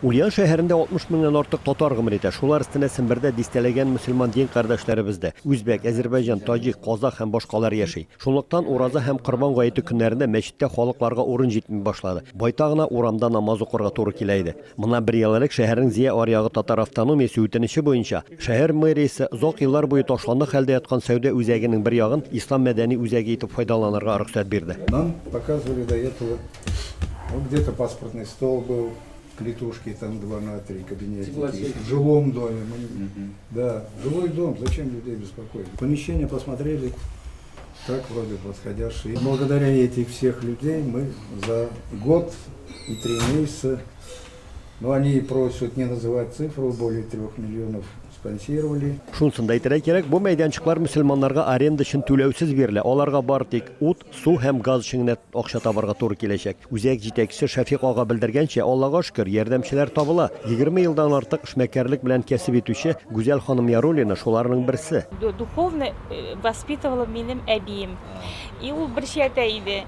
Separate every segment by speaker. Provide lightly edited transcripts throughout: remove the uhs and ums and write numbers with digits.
Speaker 1: Ульян шәһәрендә 60 меңнән артык татар гомер итә. Шулар өстенә Сембердә дистәләгән мөселман дин кардәшләребез дә. Үзбәк, Азәрбайҗан, Таҗик, Казак һәм башкалар яши. Шунлыктан ураза һәм Корбан гаете көннәрендә мәчеттә халыкларга урын җитми башлады. Байтагына урамда намаз укырга туры килә иде. Моннан бер ел элек шәһәрнең Зия аръягы татар автономиясе үтенече буенча шәһәр мэриясе озак еллар буе ташланды хәлдә яткан сәүдә үзәгенең бер ягын ислам мәдәни үзәге итеп файдаланырга рөхсәт бирде.
Speaker 2: Нам показывали до этого, вот где-то паспортный стол был, клетушки там 2 на 3 кабинетики. В жилом доме. Да, жилой дом, зачем людей беспокоить? Помещение посмотрели, так вроде подходящие. И благодаря этих всех людей мы за год и 3 месяца, но они просят не называть цифру, более 3 миллионов спонсировали.
Speaker 1: Шунсын да әйтергә кирәк, бу мәйданчыклар мөселманнарга аренда өчен түләүсез бирелә. Аларга бар тик ут, су һәм газ өчен генә акча табарга туры киләчәк. Үзәк җитәкчесе Шәфиq ага белдергәнчә, Аллага шөкер, ярдәмчеләр табыла. 20 елдан артык эшмәкәрлек белән кәсеп итүче Гүзәл ханым Яруллина шуларның берсе.
Speaker 3: Духовно воспитывала минем әбием. И ул бер шәйтә иде.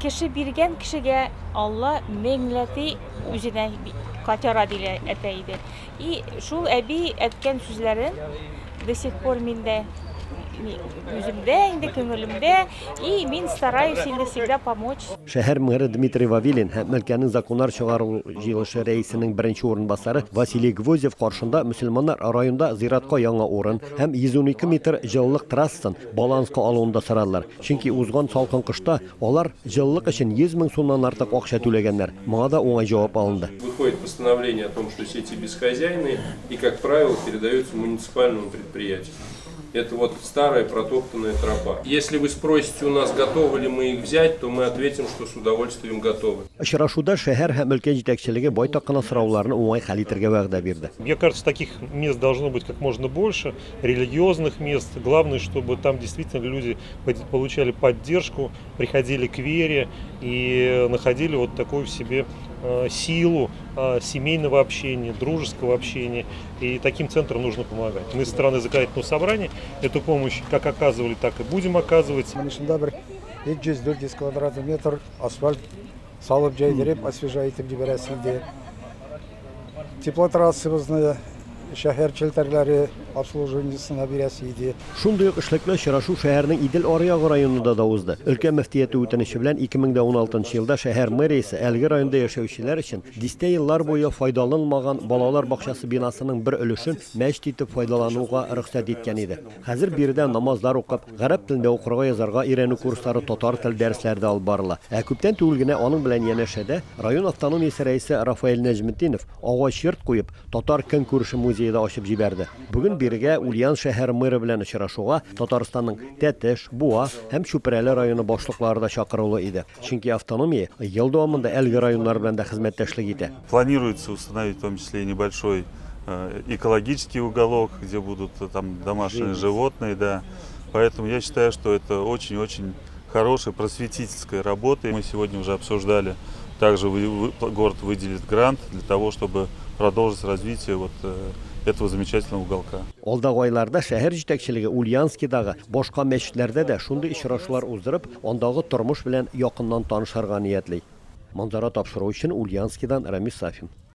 Speaker 3: Кеше биргән кешегә Алла меңләти үзенә кайтара дилә әйтә иде. И шул әби әйткән сүзләрен до сих пор миндә үземдә, инде күңелемдә, и мин стараюсь инде всегда помочь.
Speaker 1: Шәһәр мэры Дмитрий Вавилин һәм өлкәнең законнар чыгару җыелышы рәисенең беренче орынбасары Василий Гвоздев каршында мөселманнар районда зиратка яңа урын һәм 112 метр җылылык трассын баланска алуында сорадылар. Чөнки узган салкын кышта алар җылылык өчен 100 мең сумнан артык акча түләгәннәр. Моңа да уңай җавап алынды.
Speaker 4: Выходит постановление о том, что сети бесхозяйные и, как правило, передаются муниципальному предприятию. Это вот старая протоптанная тропа. Если вы спросите у нас, готовы ли мы их взять, то мы ответим, что с удовольствием готовы.
Speaker 1: Очрашуда шәһәр һәм өлкә җитәкчелеге байтак кына сорауларны уңай хәл итәргә вәгъдә бирде.
Speaker 5: Мне кажется, таких мест должно быть как можно больше, религиозных мест. Главное, чтобы там действительно люди получали поддержку, приходили к вере и находили вот такую в себе силу семейного общения, дружеского общения. И таким центрам нужно помогать. Мы со стороны законодательного собрания эту помощь как оказывали, так и будем оказывать.
Speaker 2: 300-400 квадратный метр асфальт салып жайдырып, освежайтып жиберәсиде. Теплотрассыбызны шәһәр челтәрләре обслуживаниесына бирәсиде.
Speaker 1: Шундый ук эшлекле очрашу шәһәрнең Идел аръягы районында да узды. Өлкә мөфтияте үтенече белән 2016 елда шәһәр мэриясе әлеге районда яшәүчеләр өчен дистә еллар буе файдаланылмаган балалар бакчасы бинасының бер өлешен мәчет итеп файдалануга рөхсәт иткән иде. Хәзер биредә намазлар укып, гарәп телендә укырга язарга өйрәнү курслары, татар тел дәресләре дә алып барыла. Күптән түгел генә аның белән янәшәдә район автономиясе рәисе Рафаэль Нәҗметдинов агач йорт куеп, татар көнкүреше музейда ачып җибәрде. Бүген бирегә Ульян шәһәр мэры белән очрашуга Татарстанның Тәтеш, Буа һәм Чүпрәле районы башлыклары да чакырылу иде. Чөнки автономия ел дәвамында әлеге районнар белән дә хезмәттәшлек итә.
Speaker 6: Планируется установить в том числе и небольшой экологический уголок, где будут там домашние животные, да. Поэтому я считаю, что это очень-очень хорошая просветительская работа. Мы сегодня уже обсуждали, также город выделит грант для того, чтобы продолжить развитие этого замечательного уголка.
Speaker 1: Алдагы айларда шәһәр җитәкчелеге Ульяновскидагы башка мәчетләрдә дә шундый очрашулар уздырып, андагы тормыш белән якыннан танышырга ниятли. Манзара тапшыру өчен Ульяновскидан Рамис Сафин.